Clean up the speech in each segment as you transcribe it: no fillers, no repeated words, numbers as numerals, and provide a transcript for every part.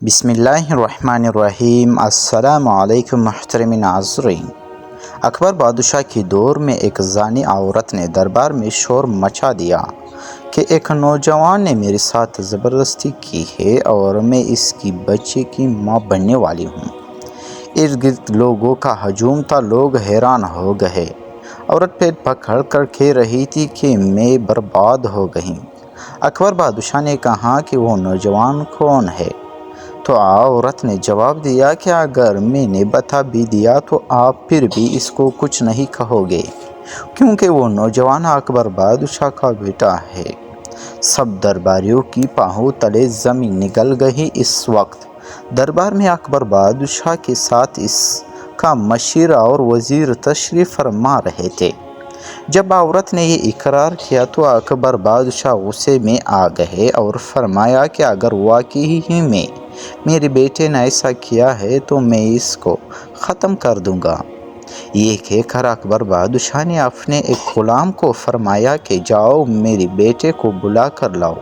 बिस्मिल्लाहिर्रहमानिर्रहीम। अस्सलाम वालेकुम मुहतरम नाज़रीन। अकबर बादशाह के दौर में एक ज़ानी औरत ने दरबार में शोर मचा दिया कि एक नौजवान ने मेरे साथ ज़बरदस्ती की है और मैं इसकी बच्चे की माँ बनने वाली हूँ। इर्द गिर्द लोगों का हजूम था, लोग हैरान हो गए। औरत पेट पकड़ कर कह रही थी कि मैं बर्बाद हो गई। अकबर बादशाह ने कहा कि वो नौजवान कौन है? तो औरत ने जवाब दिया कि अगर मैंने बता भी दिया तो आप फिर भी इसको कुछ नहीं कहोगे, क्योंकि वो नौजवान अकबर बादशाह का बेटा है। सब दरबारियों की पाँव तले ज़मीन निकल गई। इस वक्त दरबार में अकबर बादशाह के साथ इसका मशीर और वज़ीर तशरीफ़ फरमा रहे थे। जब औरत ने ये इकरार किया तो अकबर बादशाह गुस्से में आ गए और फरमाया कि अगर वाकई ही में मेरे बेटे ने ऐसा किया है तो मैं इसको ख़त्म कर दूंगा। ये कहकर अकबर बादशाह ने अपने एक गुलाम को फरमाया कि जाओ मेरे बेटे को बुला कर लाओ।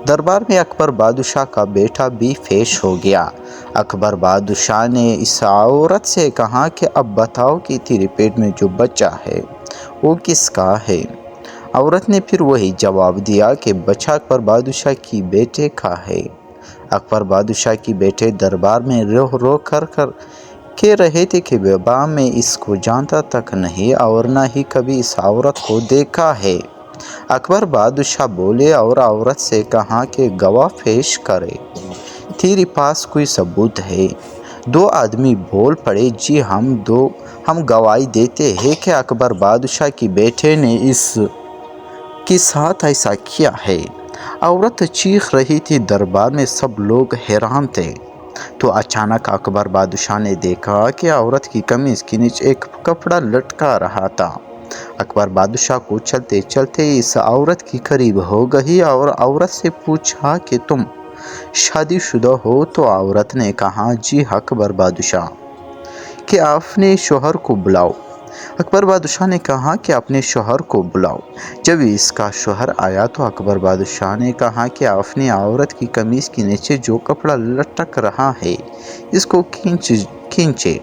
दरबार में अकबर बादशाह का बेटा भी पेश हो गया। अकबर बादशाह ने इस औरत से कहा कि अब बताओ कि तेरे पेट में जो बच्चा है वो किसका है? औरत ने फिर वही जवाब दिया कि बच्चा अकबर बादशाह की बेटे का है। अकबर बादशाह की बेटे दरबार में रो रो कर कह रहे थे कि बाबा मैं इसको जानता तक नहीं और न ही कभी इस औरत को देखा है। अकबर बादशाह बोले और औरत से कहा कि गवाह पेश करे, तेरे पास कोई सबूत है? दो आदमी बोल पड़े, जी हम गवाही देते हैं कि अकबर बादशाह की बेटे ने इसके साथ ऐसा किया है। औरत चीख रही थी, दरबार में सब लोग हैरान थे। तो अचानक अकबर बादशाह ने देखा कि औरत की कमीज़ के नीचे एक कपड़ा लटका रहा था। अकबर बादशाह को चलते चलते इस औरत के करीब हो गई और औरत से पूछा कि तुम शादीशुदा हो? तो औरत ने कहा, जी अकबर बादशाह, कि अपने शोहर को बुलाओ। अकबर बादशाह ने कहा कि अपने शोहर को बुलाओ। जब इसका शोहर आया तो अकबर बादशाह ने कहा कि अपनी औरत की कमीज़ के नीचे जो कपड़ा लटक रहा है इसको खींचे।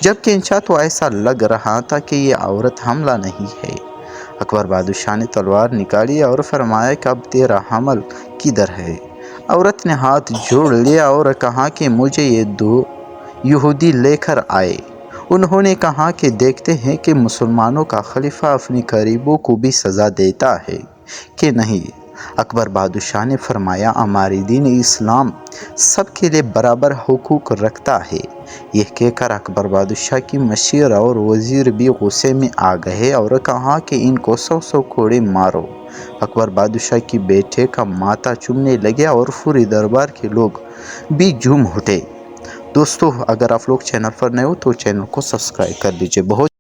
जब खींचा तो ऐसा लग रहा था कि ये औरत हमला नहीं है। अकबर बादशाह ने तलवार निकाली और फरमाया कि अब तेरा हमल किधर है? औरत ने हाथ जोड़ लिया और कहा कि मुझे ये दो यहूदी लेकर आए। उन्होंने कहा कि देखते हैं कि मुसलमानों का खलीफा अपने करीबों को भी सज़ा देता है कि नहीं। अकबर बादशाह ने फरमाया, हमारी दीन इस्लाम सबके लिए बराबर हुकूक रखता है। यह कहकर अकबर बादशाह की मशीर और वज़ीर भी गुस्से में आ गए और कहा कि इनको 100 कोड़े मारो। अकबर बादशाह की बेटे का माथा चूमने लगे और पूरे दरबार के लोग भी झूम उठे। दोस्तों, अगर आप लोग चैनल पर नए हो तो चैनल को सब्सक्राइब कर लीजिए। बहुत